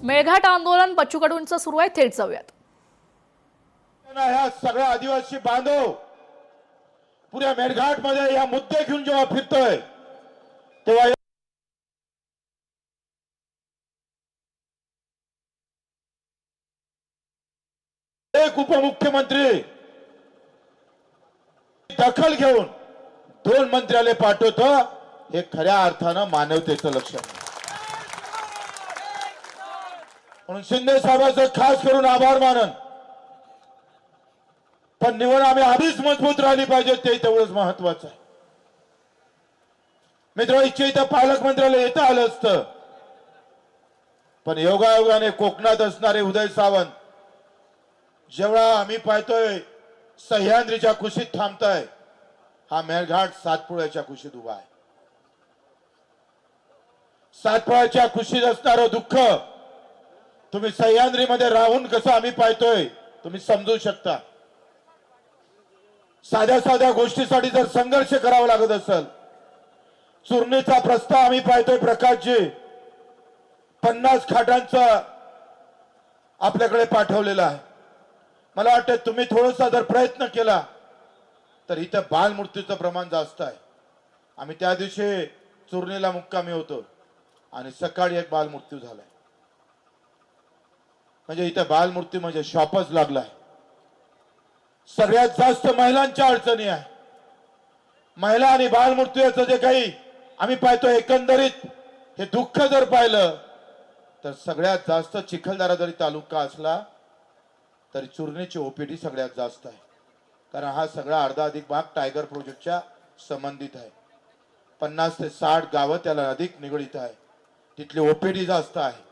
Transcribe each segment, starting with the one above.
मेळघाट आंदोलन बच्चू कडूंचं सुरू आहे, थेट जाऊयात। ह्या सगळ्या आदिवासी बांधव पुऱ्या मेळघाट मध्ये या मुद्दे घेऊन जेव्हा फिरतोय तेव्हा एक उपमुख्यमंत्री दखल घेऊन 2 मंत्र्यालय पाठवतो, हे खऱ्या अर्थानं मानवतेचं लक्षण आहे। म्हणून शिंदे साहेबांचं खास करून आभार मानन, पण निवड आम्ही आधीच मजबूत राहिली पाहिजे, ते तेवढंच महत्वाचं आहे। मित्र, इथं पालकमंत्र्याला येता आलं असतं, पण योगायोगाने कोकणात असणारे उदय सावंत जेवढा आम्ही पाहतोय सह्याद्रीच्या कुशीत थांबताय, हा मेळघाट सातपुड्याच्या कुशीत उभा आहे। सातपुड्याच्या कुशीत असणारं दुःख तुम्ही सह्याद्रीमध्ये राहून कसं आम्ही पाहतोय तुम्ही समजू शकता। साध्या साध्या गोष्टीसाठी जर संघर्ष करावा लागत असेल, चुरणीचा प्रस्ताव आम्ही पाहतोय प्रकाशजी 50 खाटांचा आपल्याकडे पाठवलेला आहे। मला वाटतं तुम्ही थोडासा जर प्रयत्न केला तर इथं बालमृत्यूचं प्रमाण जास्त आहे। आम्ही त्या दिवशी चुरणीला मुक्कामी होतो आणि सकाळी एक बालमृत्यू झालाय, म्हणजे इथं बालमृत्यू म्हणजे शॉपच लागलाय। सगळ्यात जास्त महिलांच्या अडचणी आहे। महिला आणि बालमृत्यूचं जे काही आम्ही पाहतो, एकंदरीत हे दुःख जर पाहिलं तर सगळ्यात जास्त चिखलदरा जरी तालुका असला तरी चुरणीची ओपीडी सगळ्यात जास्त आहे, कारण हा सगळा अर्धा अधिक भाग टायगर प्रोजेक्टच्या संबंधित आहे। 50 ते 60 गावं त्याला अधिक निगडित आहे, तिथली ओपीडी जास्त आहे।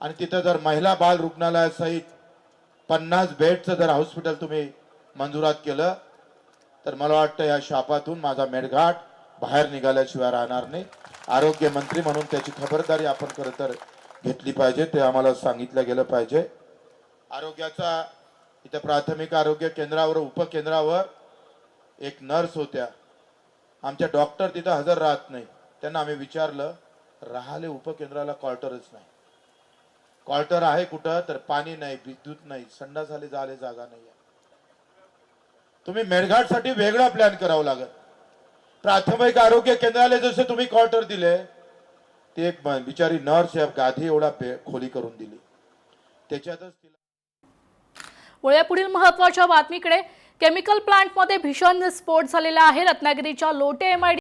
आणि तिथं जर महिला बाल रुग्णालयासहित 50 बेडचं जर हॉस्पिटल तुम्ही मंजुरात केलं तर मला वाटतं या शापातून माझा मेळघाट बाहेर निघाल्याशिवाय राहणार नाही। आरोग्य मंत्री म्हणून त्याची खबरदारी आपण खरं तर घेतली पाहिजे, ते आम्हाला सांगितलं गेलं पाहिजे। आरोग्याचा इथं प्राथमिक आरोग्य केंद्रावर उपकेंद्रावर एक नर्स होत्या, आमच्या डॉक्टर तिथं हजर राहत नाही। त्यांना आम्ही विचारलं, राहिले उपकेंद्राला क्वार्टरच नाही। क्वार्टर आहे कुठं तर पाणी नाही, विद्युत नाही, संडासाले झाले जागा नाही। तुम्ही मेळघाटसाठी वेगळा प्लॅन करावा लागेल। प्राथमिक आरोग्य केंद्राला जसे तुम्ही क्वार्टर दिले, ते एक बिचारी नर्स या गादी एवढा खोली करून दिली, त्याच्यातच तिला। वळूया पुढील महत्त्वाच्या बातमीकडे। केमिकल प्लांटमध्ये भीषण स्फोट झालेला आहे। रत्नागिरीच्या लोटे एमआयडी